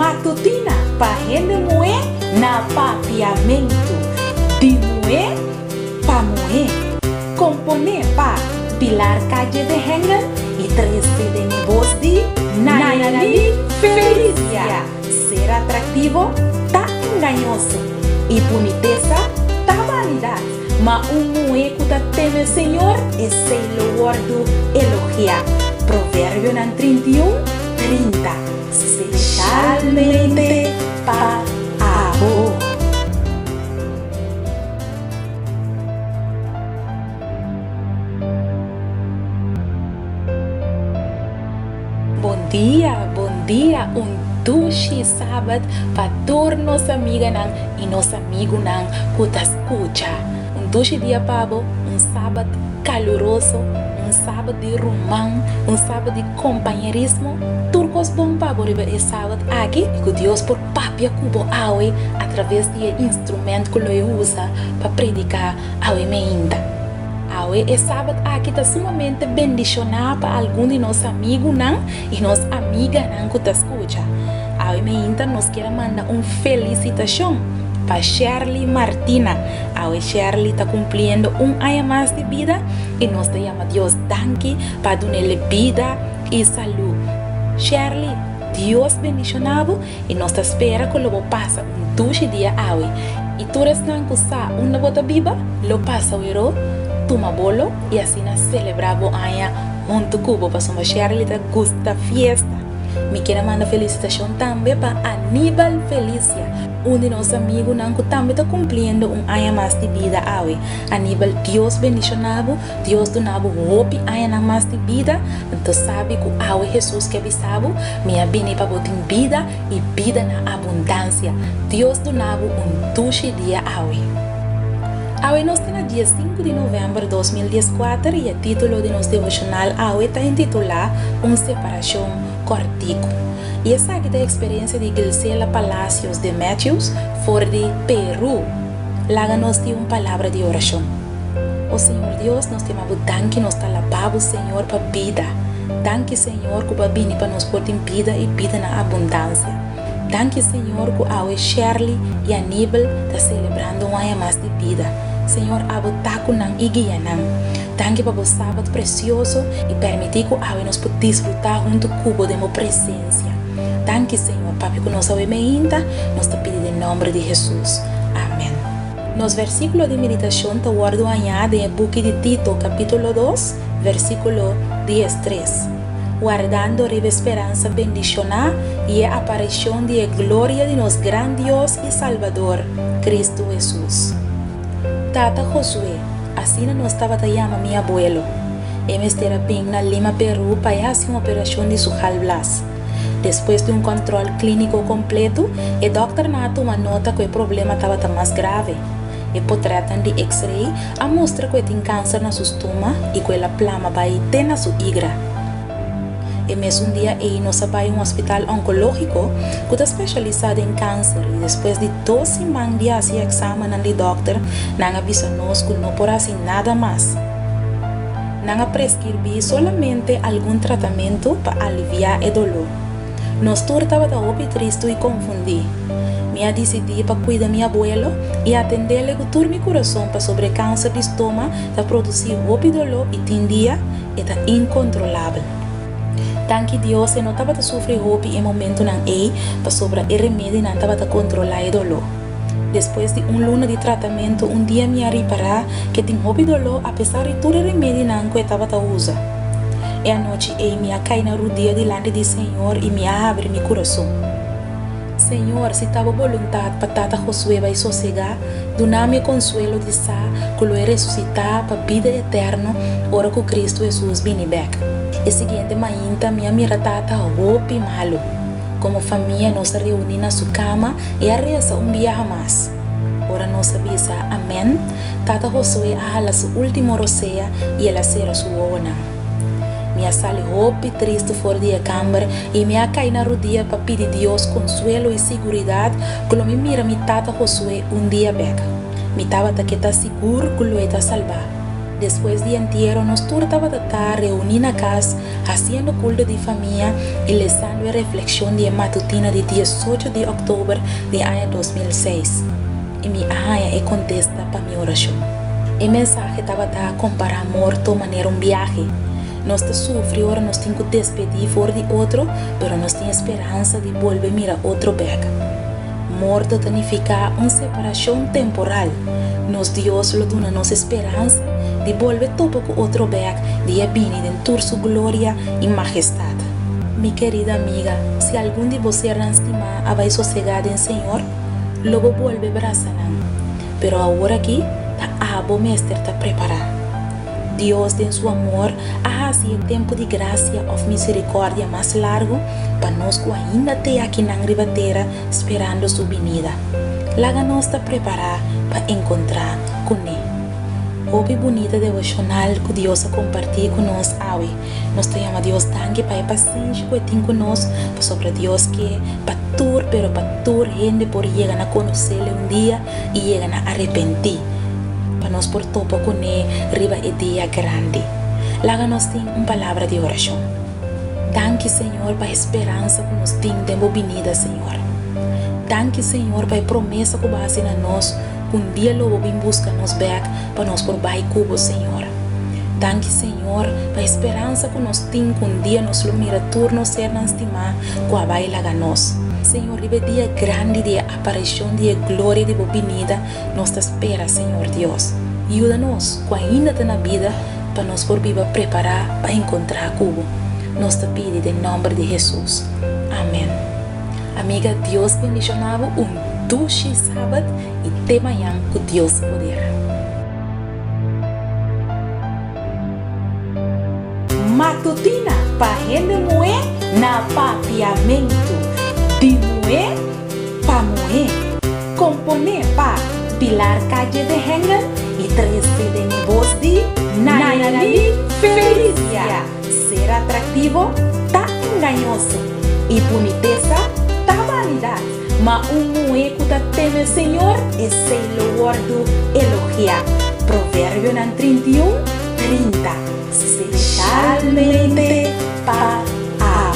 Matutina pa Hende Muhé na Papiamentu. De Muhé pa Muhé. Compone pa Pilar Calle de Hende y 13 de mi voz de Nayani Felicia. Ser atractivo ta engañoso y boniteza ta vanidad. Ma Muhé que teme Señor es el guardo elogia. Proverbio 31:30. Especialmente para vos. Bom dia, dulce sábado para todos nos amigas e nos amigos que te escucha. Dulce dia para sábado caloroso, sábado de ruman, sábado de companheirismo. Turcos bom para esse sábado aqui, que Deus por papia cubo awe através do instrumento que ele usa para predicar awe meinta. Awe esse sábado aqui está sumamente bendicionado para algum de nossos amigos e nossas amigas que te escuta. Awe meinta nos quer mandar felicitação para Shirley Martina. Awe Shirley está cumprindo ano mais de vida e nós te llama Deus danke para dar-lhe vida e saúde. Shirley, Deus bendicionado e nós te espera que lo passa dulce dia awe. E tu restan que sa uma bota biba, lo passa o toma bolo e assim celebramos aia junto cubo para sua Shirley te gusta fiesta. Me quero mandar felicitação também para Aníbal Felicia, de nossos amigos que também está cumprindo ano mais de vida. Aníbal, Deus bendicionado, Deus donava hope ano mais de vida. Então sabe que Jesus que avisava, me vem para botar vida e vida na abundância. Deus donava dulce dia. Nós temos dia 5 de novembro de 2014 e o título de nosso devocional está intitulado Separação cortico. E essa aqui é a experiência de Gisela Palacios de Matthews, fora de Peru. Lá nós temos palavra de oração. O Senhor Deus, nós temos danke, nós está lavando o Senhor para vida. Danke, Senhor, que vai vir para nos botar vida e vida na abundância. Danke, Senhor, que a Shirley e Aníbal está celebrando ano mais de vida. Senhor, abo taco nang igiya nang. Danke para o sábado precioso e permitir que a nos possa desfrutar junto cubo de minha presença. Danke, Senhor, papi, que nós sabemos nós te pedimos em nome de Jesus. Amém. Nos versículos de meditação te guardo añade em book de Tito, capítulo 2, versículo 13. Guardando a esperança bendicionar e a aparição de glória de nosso grande Deus e Salvador, Cristo Jesus. Tata Josué, assim nós estava chamando meu abuelo. Ele estava bem na Lima, Peru, para fazer uma operação de sucal blas. Depois de controle clínico completo, o doutor tomou uma nota que o problema estava mais grave. E por tratar de X-ray, a mostra que tem câncer na sua estômago e que ela plama vai ter na sua igra. E mesmo dia ele nos vai hospital oncológico que está especializado em câncer e depois de 12 semanas de fazer exame de doutor, não avisa nos que não pode fazer nada mais. Não prescrevi solamente algum tratamento para aliviar o dolor. Nós todos estávamos tristes e confundidos. Me decidi para cuidar meu abuelo e atender-lhe com todo meu coração para sobre câncer de estômago, para produzir dolor e tendia e está incontrolável. Danke Deus, eu não estava a sofrer em momento não para sobre o remédio não estava a controlar o dolor. Depois de luna de tratamento, dia me reparar que tem dolor apesar de todo o remédio não que eu estava a usar. E a noite me cai na rodia diante do Senhor e me abre meu coração. Senhor, se estava vontade para tata Josué vai sosegar, dá-me consuelo de sa que ele ressuscitar para a vida eterna, ora que Cristo Jesus vem back. E seguinte manhã, minha mira tata roupa malo. Como família, nós reunimos na sua cama e a reza dia mais. Ora nós avisa, amém. Tata Josué a sua última roceia e ela será sua ona. Minha sale roupa triste fora da câmara e minha cai na rodia para pedir Deus consuelo e segurança que me mira mi tata Josué dia back. Mi tava que está seguro que ele está salvar. Después de entierro, nos turtaba tata reunir en casa, haciendo culto de familia y leyendo reflexión de Matutina de 18 de octubre de año 2006. Y mi aya contesta para mi oración. El mensaje estaba a comparar muerto manera un viaje. Nos sufrió, ahora nos tenemos que despedir por de otro, pero nos tiene esperanza de volver a mirar otro back. Muerto significa una separación temporal. Nos Dios lo da nos esperanza de volver todo con otro back, de venir en toda su gloria y majestad. Mi querida amiga, si algún de vosotros no stimá a sosegada en Señor, luego vuelve brazanan. Pero ahora aquí, ta abo mestre ta preparar. Dios en su amor hace el tiempo de gracia o misericordia más largo para nos que ainda te aquí en ribatera esperando su venida. La gana está preparada para encontrar con él. Hoy bonita devocional que Dios ha compartido con nosotros hoy. Nos llama Dios tanque para el paciente que tiene con nosotros sobre Dios que patur, pero patur gente por llegar a conocerle un día y llegan a arrepentir. Para nos por topo con él, riba idea grande. Láganos tiene una palabra de oración. Danke, Señor, para esperanza que nos tiene de venida, Señor. Danke, Señor, para promesa que vas a nos, un día lo voy a buscar nos back para nos por baixo cubo, Señor. Danke, Señor, para esperanza que nos tiene que un día nos lo mira turno ser na stimá, que a baila ganos. Señor, riba dia grande de aparição, de glória de venida, nos te espera, Senhor Deus. Ajuda-nos, que ainda está na vida, para nos por viva preparar para encontrar cubo. Nos te pede em nome de Jesus. Amém. Amiga, Deus bendicionava dulce sábado e até amanhã com Deus poder. Matutina para Hende Muhé na Papiamentu. De Muhé para Muhé, componer para Pilar Calle de Hende e 13 de voz de Nayali Felicia. Ser atractivo tá engañoso e boniteza tá vanidade, mas Muhé que tá teme Senhor é ser louvado elogiar. Provérbio 31:30, especialmente para a